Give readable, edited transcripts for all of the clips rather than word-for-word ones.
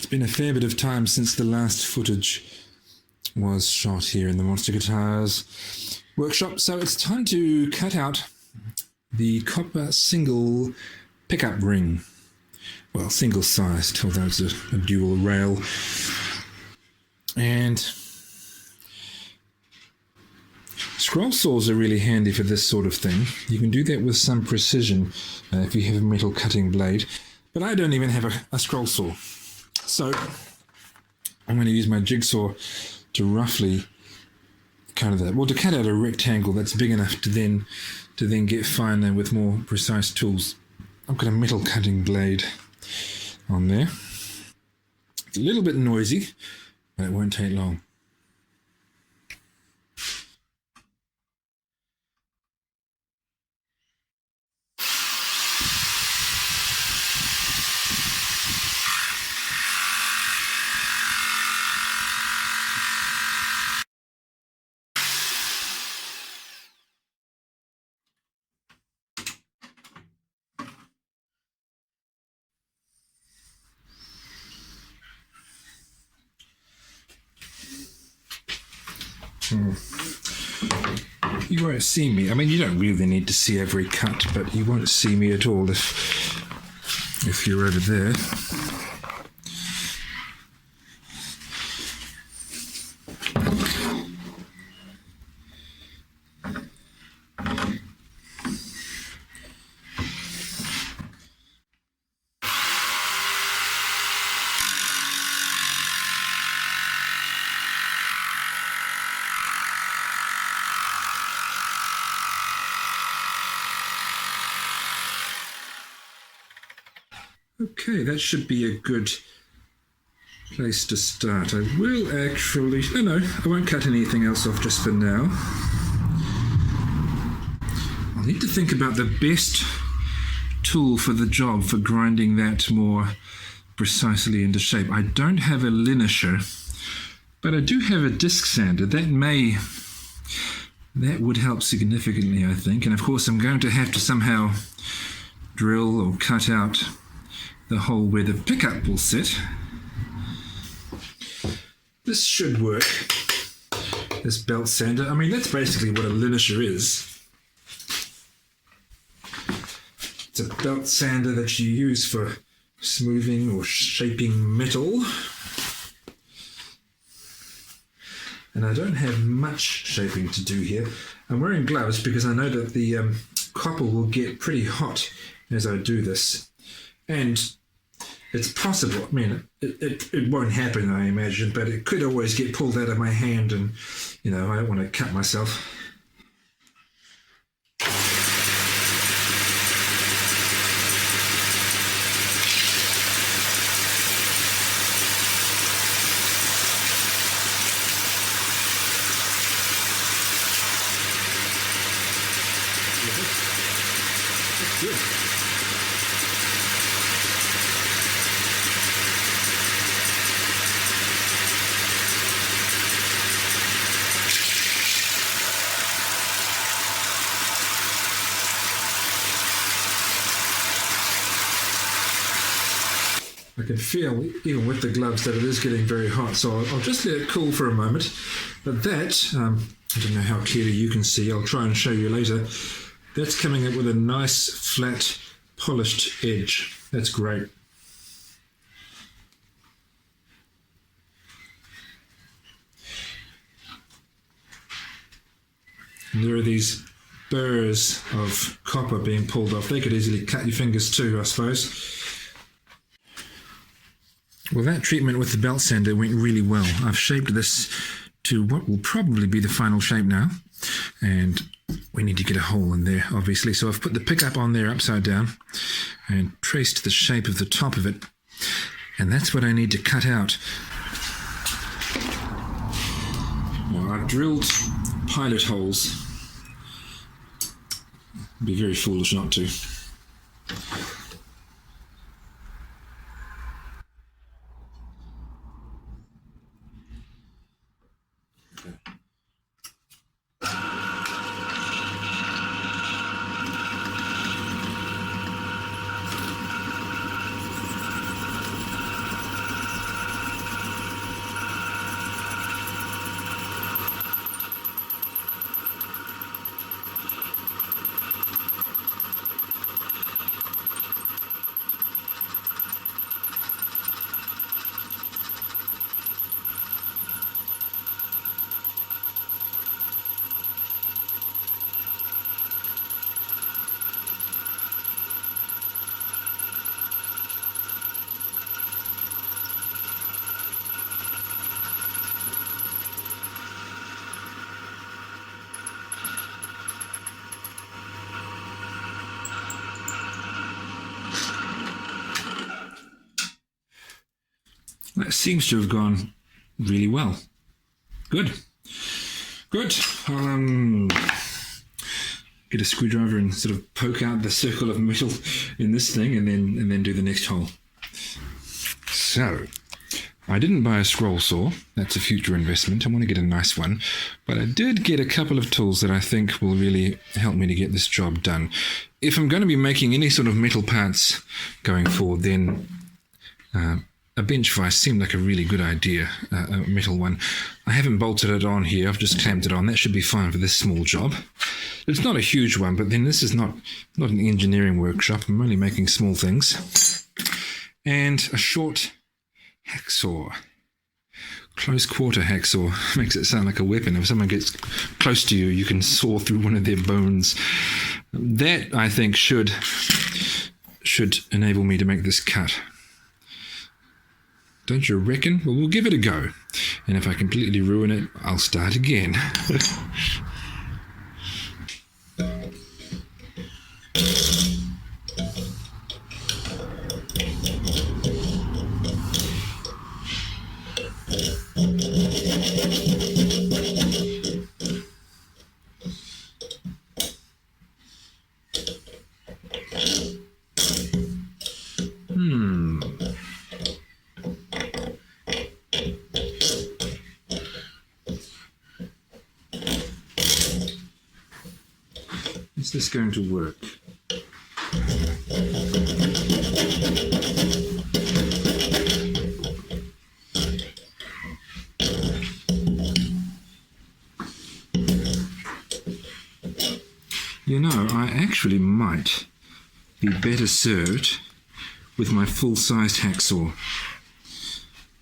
It's been a fair bit of time since the last footage was shot here in the Monster Guitars workshop, so it's time to cut out the copper single pickup ring. Well, single-sized, although it's a dual rail. And scroll saws are really handy for this sort of thing. You can do that with some precision if you have a metal cutting blade. But I don't even have a scroll saw. So I'm going to use my jigsaw to roughly cut to cut out a rectangle that's big enough to then get finer with more precise tools. I've got a metal cutting blade on there. It's a little bit noisy, but it won't take long. You won't see me. I mean, you don't really need to see every cut, but you won't see me at all if you're over there. Okay, that should be a good place to start. I will actually... No, I won't cut anything else off just for now. I'll need to think about the best tool for the job for grinding that more precisely into shape. I don't have a linisher, but I do have a disc sander. That would help significantly, I think. And of course, I'm going to have to somehow drill or cut out the hole where the pickup will sit. This should work. This belt sander. I mean, that's basically what a linisher is. It's a belt sander that you use for smoothing or shaping metal. And I don't have much shaping to do here. I'm wearing gloves because I know that the copper will get pretty hot as I do this. And it's possible, I mean, it won't happen, I imagine, but it could always get pulled out of my hand and, I don't want to cut myself. That's good. I can feel, even with the gloves, that it is getting very hot, so I'll just let it cool for a moment. But that, I don't know how clearly you can see, I'll try and show you later, that's coming up with a nice, flat, polished edge. That's great. And there are these burrs of copper being pulled off. They could easily cut your fingers too, I suppose. Well, that treatment with the belt sander went really well. I've shaped this to what will probably be the final shape now. And we need to get a hole in there, obviously. So I've put the pickup on there upside down and traced the shape of the top of it. And that's what I need to cut out. Now, I've drilled pilot holes. It'd be very foolish not to. That seems to have gone really well. Good. I'll get a screwdriver and sort of poke out the circle of metal in this thing, and then do the next hole. So, I didn't buy a scroll saw. That's a future investment. I want to get a nice one. But I did get a couple of tools that I think will really help me to get this job done. If I'm going to be making any sort of metal parts going forward, then a bench vise seemed like a really good idea, a metal one. I haven't bolted it on here. I've just clamped it on. That should be fine for this small job. It's not a huge one, but then this is not an engineering workshop. I'm only making small things. And a short hacksaw. Close quarter hacksaw. Makes it sound like a weapon. If someone gets close to you, you can saw through one of their bones. That, I think, should enable me to make this cut. Don't you reckon? Well, we'll give it a go. And if I completely ruin it, I'll start again. Is this going to work? You know, I actually might be better served with my full-sized hacksaw.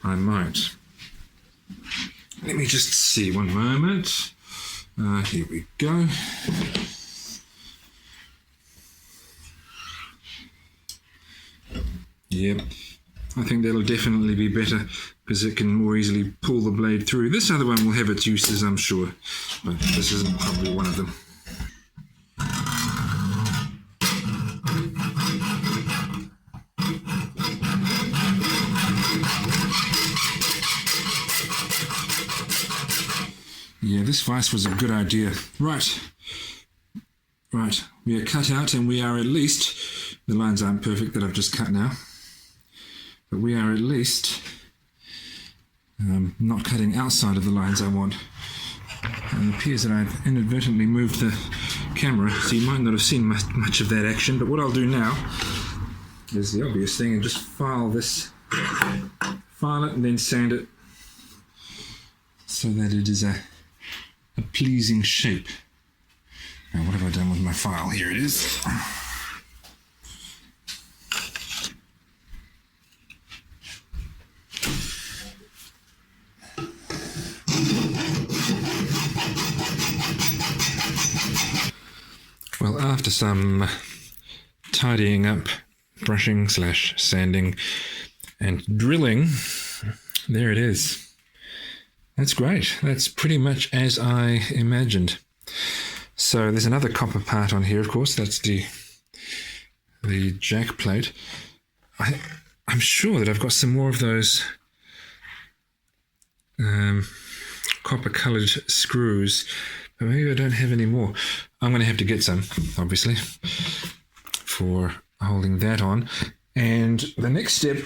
I might. Let me just see, one moment. Here we go. Yep, I think that'll definitely be better because it can more easily pull the blade through. This other one will have its uses, I'm sure, but this isn't probably one of them. Yeah, this vise was a good idea. Right, we are cut out, and we are at least, the lines aren't perfect that I've just cut now, but we are at least not cutting outside of the lines I want. And it appears that I've inadvertently moved the camera, so you might not have seen much of that action, but what I'll do now is the obvious thing and just file it and then sand it so that it is a pleasing shape. Now, what have I done with my file? Here it is. Well, after some tidying up, brushing / sanding and drilling, there it is. That's great. That's pretty much as I imagined. So there's another copper part on here, of course. That's the jack plate. I'm sure that I've got some more of those copper-coloured screws, but maybe I don't have any more. I'm going to have to get some, obviously, for holding that on. And the next step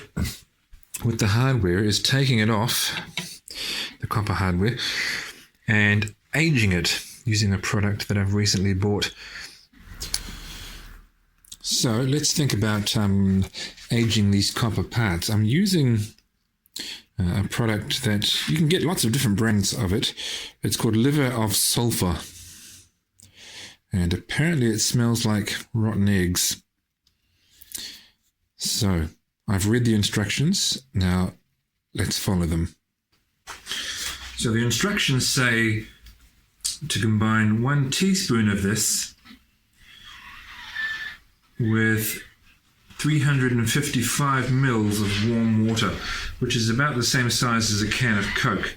with the hardware is taking it off, the copper hardware, and aging it using a product that I've recently bought. So let's think about aging these copper parts. I'm using a product that you can get lots of different brands of it. It's called Liver of Sulfur. And apparently it smells like rotten eggs. So I've read the instructions. Now let's follow them. So the instructions say to combine 1 teaspoon of this with 355 mils of warm water, which is about the same size as a can of Coke.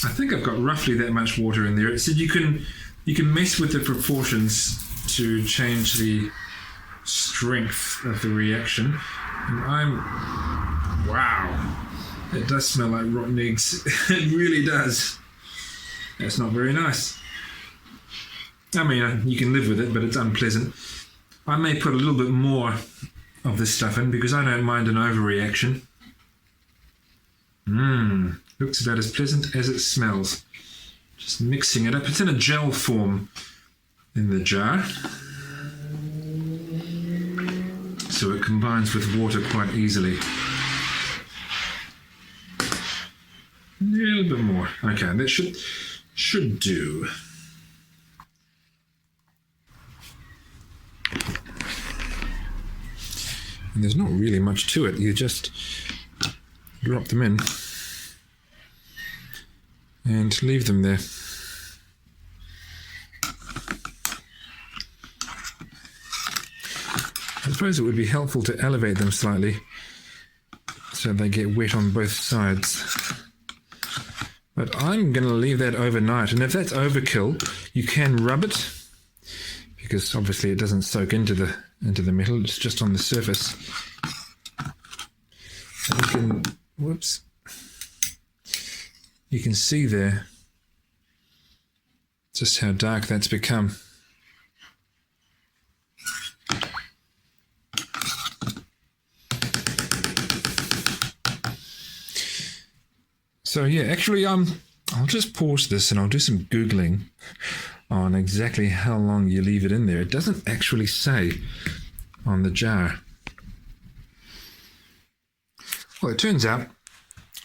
I think I've got roughly that much water in there. It said you can mess with the proportions to change the strength of the reaction. And wow. It does smell like rotten eggs. It really does. That's not very nice. I mean, you can live with it, but it's unpleasant. I may put a little bit more of this stuff in because I don't mind an overreaction. Looks about as pleasant as it smells. Just mixing it up. It's in a gel form in the jar, so it combines with water quite easily. A little bit more. Okay, that should do. And there's not really much to it. You just drop them in and leave them there. I suppose it would be helpful to elevate them slightly so they get wet on both sides. But I'm going to leave that overnight, and if that's overkill, you can rub it, because obviously it doesn't soak into the metal, it's just on the surface. And you can see there just how dark that's become. So yeah, actually I'll just pause this and I'll do some Googling on exactly how long you leave it in there. It doesn't actually say on the jar. Well, it turns out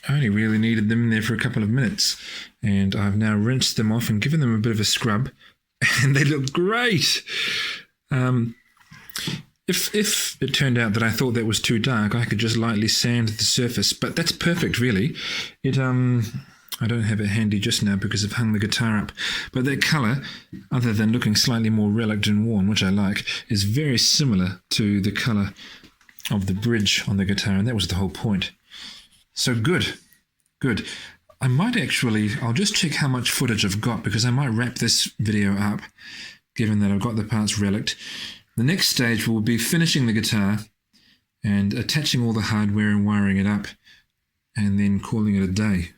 I only really needed them in there for a couple of minutes, and I've now rinsed them off and given them a bit of a scrub, and they look great. If it turned out that I thought that was too dark, I could just lightly sand the surface, but that's perfect, really. I don't have it handy just now because I've hung the guitar up, but that colour, other than looking slightly more relic and worn, which I like, is very similar to the colour of the bridge on the guitar, and that was the whole point. So good. I might actually, I'll just check how much footage I've got, because I might wrap this video up, given that I've got the parts relicked. The next stage will be finishing the guitar and attaching all the hardware and wiring it up, and then calling it a day.